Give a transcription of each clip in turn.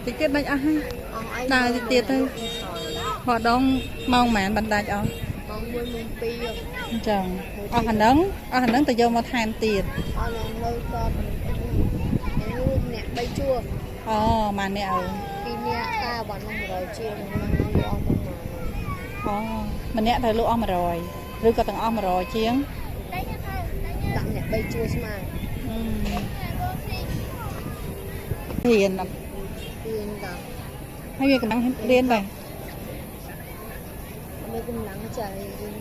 តិចទៀតមិនអស់ហើយដើរទៀតទៅបដងម៉ោងប៉ុន្មានបណ្ដាច់អស់ម៉ោង 1 ម៉ោង 2 អញ្ចឹងអស់អាហ្នឹងទៅយកមកថែមទៀតអស់នឹងនៅតបអ្នក3ជួរអូម៉ានអ្នកអើ2នាក់តាបាត់នឹង100ជាងនឹងលក់អស់ប៉ុន្មានអូម្នាក់ត្រូវលក់អស់100ឬក៏ទាំងអស់100ជាងដាក់អ្នក3ជួរស្មើរៀនដល់ហើយវាកំពុងរៀនដែរវាកំពុងចារៀន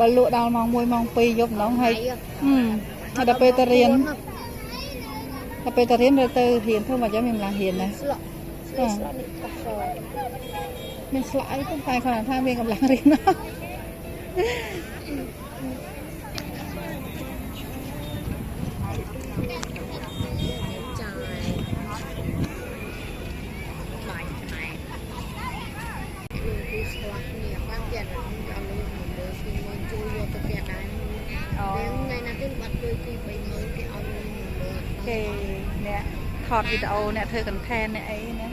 បើលក់ដល់ម៉ោង 1 ម៉ោង 2 យប់ម្ដងហើយហើយដល់ពេលទៅរៀនទៅរៀនធ្វើមកចាំមានម្ល៉េះរៀនណាស្លក់នេះអស់សមានស្លក់អីទៅតែគាត់ថាមានកម្លាំងរៀនណាគេអ្នកថតវីដេអូអ្នកធ្វើ content អ្នកអីណា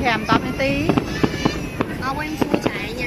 5-10 នាទីเอาไว้ช่วยใช้ไง